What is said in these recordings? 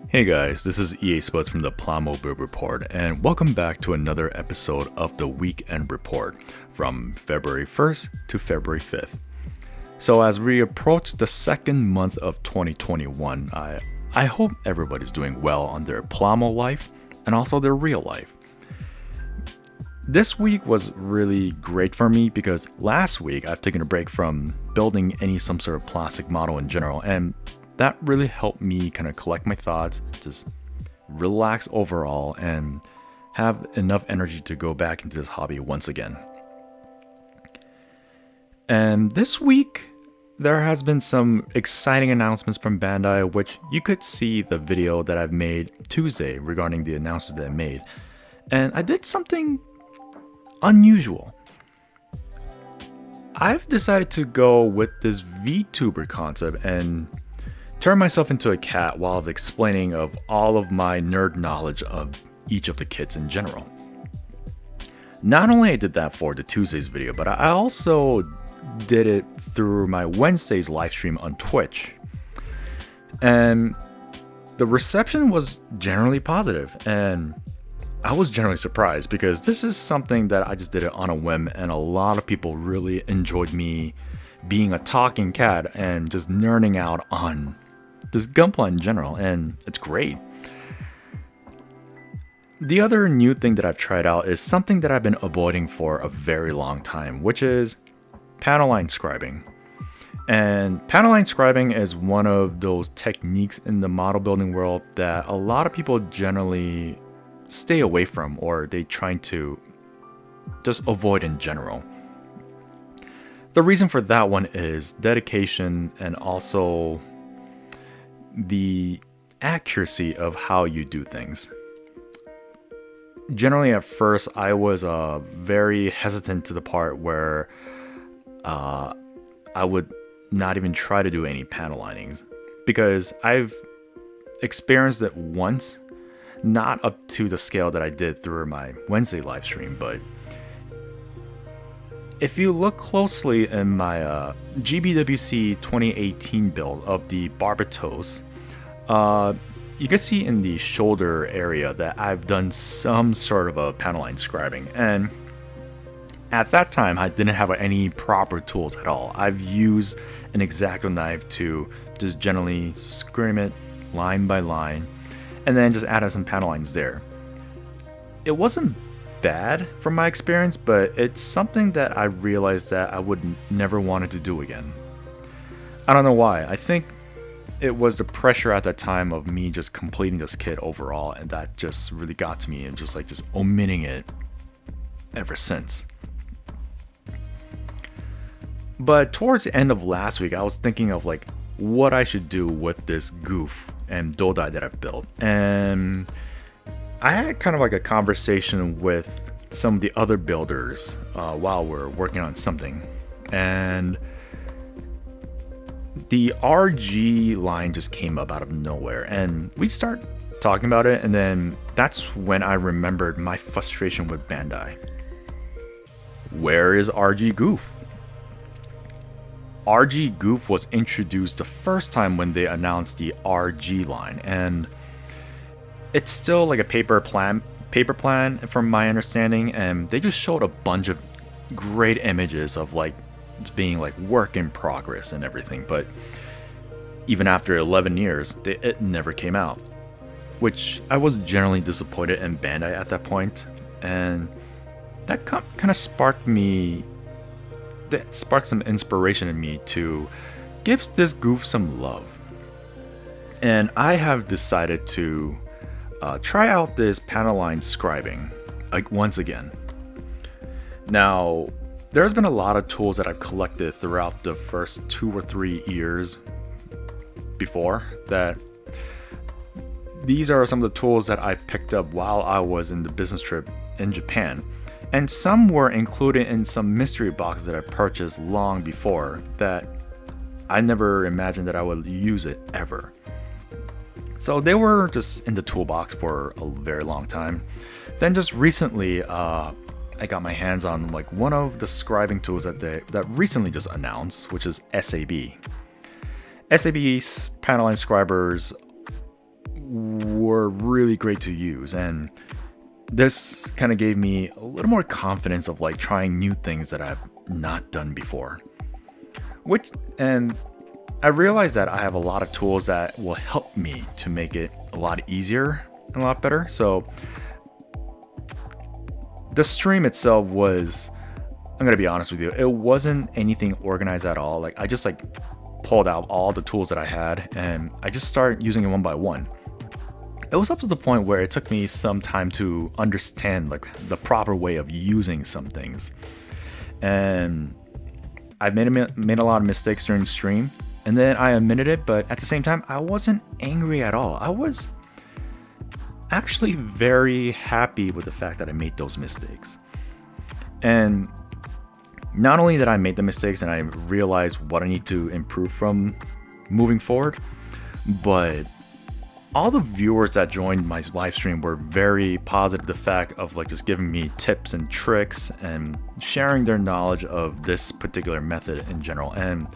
Hey guys, this is EA Spuds from the Plamo Build Report, and welcome back to another episode of the Weekend Report from February 1st to February 5th. So as we approach the second month of 2021, I hope everybody's doing well on their Plamo life and also their real life. This week was really great for me because last week I've taken a break from building some sort of plastic model in general, and that really helped me kind of collect my thoughts, just relax overall, and have enough energy to go back into this hobby once again. And this week, there has been some exciting announcements from Bandai, which you could see the video that I've made Tuesday regarding the announcements that I made. And I did something unusual. I've decided to go with this VTuber concept and turn myself into a cat while explaining of all of my nerd knowledge of each of the kits in general. Not only I did that for the Tuesday's video, but I also did it through my Wednesday's live stream on Twitch. And the reception was generally positive, and I was generally surprised because this is something that I just did it on a whim, and a lot of people really enjoyed me being a talking cat and just nerding out on this Gunpla in general, and it's great. The other new thing that I've tried out is something that I've been avoiding for a very long time, which is panel line scribing. And panel line scribing is one of those techniques in the model building world that a lot of people generally stay away from, or they try to just avoid in general. The reason for that one is dedication and also the accuracy of how you do things. Generally, at first, I was very hesitant to the part where I would not even try to do any panel linings because I've experienced it once, not up to the scale that I did through my Wednesday live stream, but if you look closely in my GBWC 2018 build of the Barbatos, you can see in the shoulder area that I've done some sort of a panel line scribing, and at that time I didn't have any proper tools at all. I've used an X-Acto knife to just generally scrim it line by line and then just add some panel lines there. It wasn't bad from my experience, but it's something that I realized that I would never wanted to do again. I don't know why. I think it was the pressure at that time of me just completing this kit overall, and that just really got to me, and just omitting it ever since. But towards the end of last week, I was thinking of what I should do with this goof and dodai that I've built, and I had kind of a conversation with some of the other builders while we're working on something, and the RG line just came up out of nowhere, and we start talking about it, and then that's when I remembered my frustration with Bandai. Where is RG Goof? RG Goof was introduced the first time when they announced the RG line, and it's still a paper plan from my understanding, and they just showed a bunch of great images of being work in progress and everything, but even after 11 years it never came out, which I was generally disappointed in Bandai at that point, and that kind of sparked some inspiration in me to give this goof some love. And I have decided to try out this panel line scribing once again. Now, there's been a lot of tools that I've collected throughout the first 2 or 3 years before that. These are some of the tools that I picked up while I was in the business trip in Japan, and some were included in some mystery boxes that I purchased long before that I never imagined that I would use it ever. So they were just in the toolbox for a very long time. Then just recently, I got my hands on like one of the scribing tools that recently just announced, which is SAB. SAB's panel line scribers were really great to use, and this kind of gave me a little more confidence of like trying new things that I've not done before. And I realized that I have a lot of tools that will help me to make it a lot easier and a lot better. So the stream itself was, I'm gonna be honest with you, it wasn't anything organized at all. Like I just like pulled out all the tools that I had and I just started using it one by one. It was up to the point where it took me some time to understand like the proper way of using some things. And I made a lot of mistakes during the stream, and then I admitted it, but at the same time, I wasn't angry at all. I was actually very happy with the fact that I made those mistakes. And not only that I made the mistakes and I realized what I need to improve from moving forward, but all the viewers that joined my live stream were very positive. The fact of like just giving me tips and tricks and sharing their knowledge of this particular method in general. And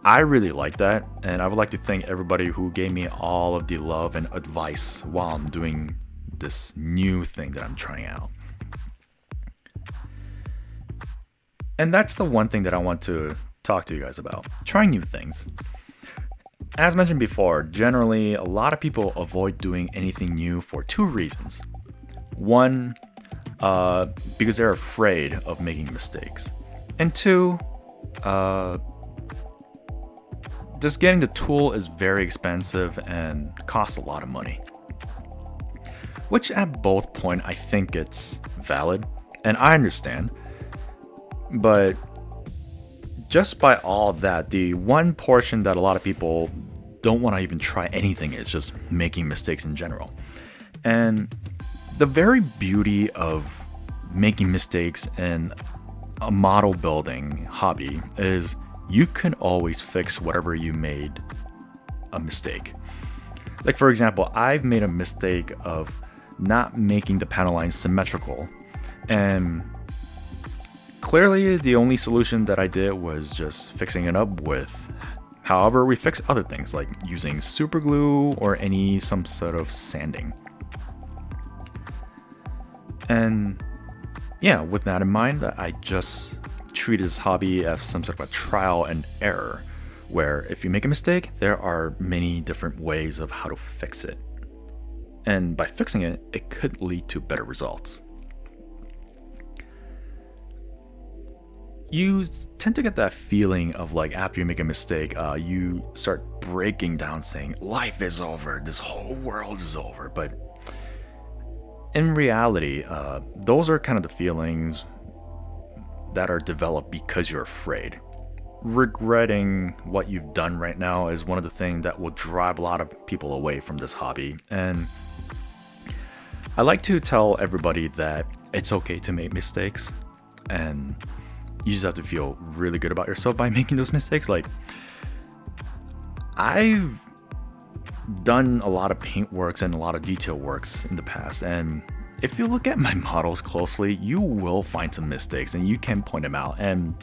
I really like that. And I would like to thank everybody who gave me all of the love and advice while I'm doing this new thing that I'm trying out. And that's the one thing that I want to talk to you guys about, trying new things. As mentioned before, generally, a lot of people avoid doing anything new for two reasons. One, because they're afraid of making mistakes. And two, just getting the tool is very expensive and costs a lot of money. Which at both points, I think it's valid, and I understand. But just by all that, the one portion that a lot of people don't want to even try anything is just making mistakes in general. And the very beauty of making mistakes in a model building hobby is you can always fix whatever you made a mistake. Like for example, I've made a mistake of not making the panel lines symmetrical, and clearly the only solution that I did was just fixing it up with however we fix other things, like using super glue or some sort of sanding. And yeah, with that in mind, I just treat this hobby as some sort of a trial and error, where if you make a mistake, there are many different ways of how to fix it. And by fixing it, it could lead to better results. You tend to get that feeling of like after you make a mistake, you start breaking down saying, life is over, this whole world is over. But in reality, those are kind of the feelings that are developed because you're afraid. Regretting what you've done right now is one of the things that will drive a lot of people away from this hobby. And I like to tell everybody that it's okay to make mistakes, and you just have to feel really good about yourself by making those mistakes. Like, I've done a lot of paint works and a lot of detail works in the past, and if you look at my models closely, you will find some mistakes and you can point them out. And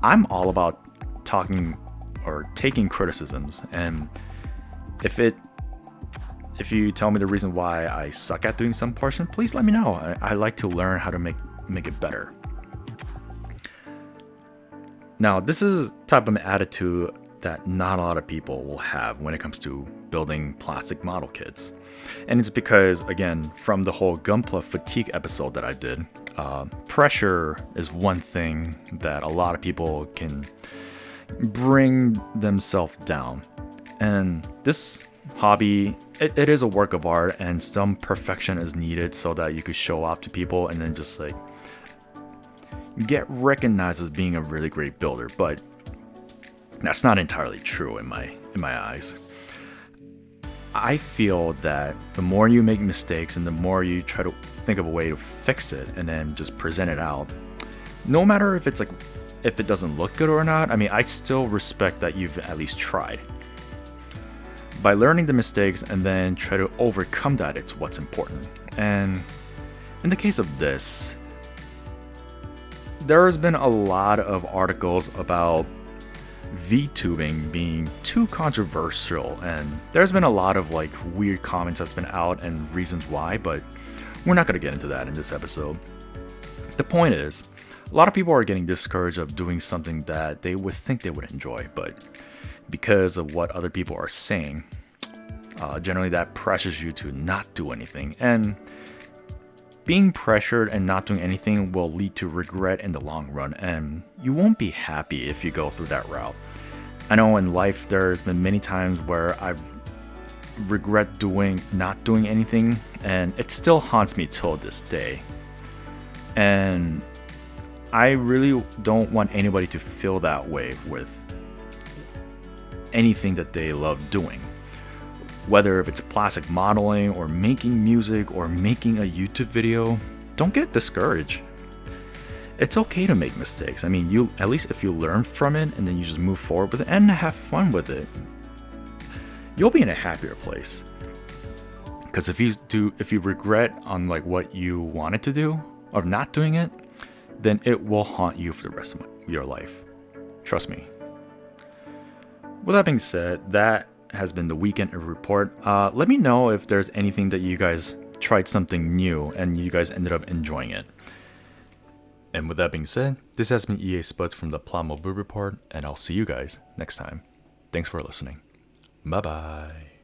I'm all about talking or taking criticisms, and if you tell me the reason why I suck at doing some portion, please let me know. I like to learn how to make it better. Now, this is the type of attitude that not a lot of people will have when it comes to building plastic model kits. And it's because, again, from the whole Gunpla fatigue episode that I did, pressure is one thing that a lot of people can bring themselves down. And this hobby, it is a work of art, and some perfection is needed so that you could show off to people and then just like get recognized as being a really great builder. But that's not entirely true in my eyes. I feel that the more you make mistakes and the more you try to think of a way to fix it and then just present it out, no matter if it doesn't look good or not, I mean, I still respect that you've at least tried. By learning the mistakes and then try to overcome that, it's what's important. And in the case of this, there's been a lot of articles about VTubing being too controversial, and there's been a lot of like weird comments that's been out and reasons why, but we're not going to get into that in this episode. The point is, a lot of people are getting discouraged of doing something that they would think they would enjoy, but because of what other people are saying, generally that pressures you to not do anything, and being pressured and not doing anything will lead to regret in the long run, and you won't be happy if you go through that route. I know in life there's been many times where I've regret not doing anything, and it still haunts me till this day. And I really don't want anybody to feel that way with anything that they love doing. Whether if it's plastic modeling or making music or making a YouTube video, don't get discouraged. It's okay to make mistakes. I mean, you at least if you learn from it and then you just move forward with it and have fun with it, you'll be in a happier place. Because if you regret on like what you wanted to do or not doing it, then it will haunt you for the rest of your life. Trust me. With that being said, that has been the weekend report. Let me know if there's anything that you guys tried something new and you guys ended up enjoying it. And with that being said, this has been EA Spuds from the Plamo Report, and I'll see you guys next time. Thanks for listening. Bye bye.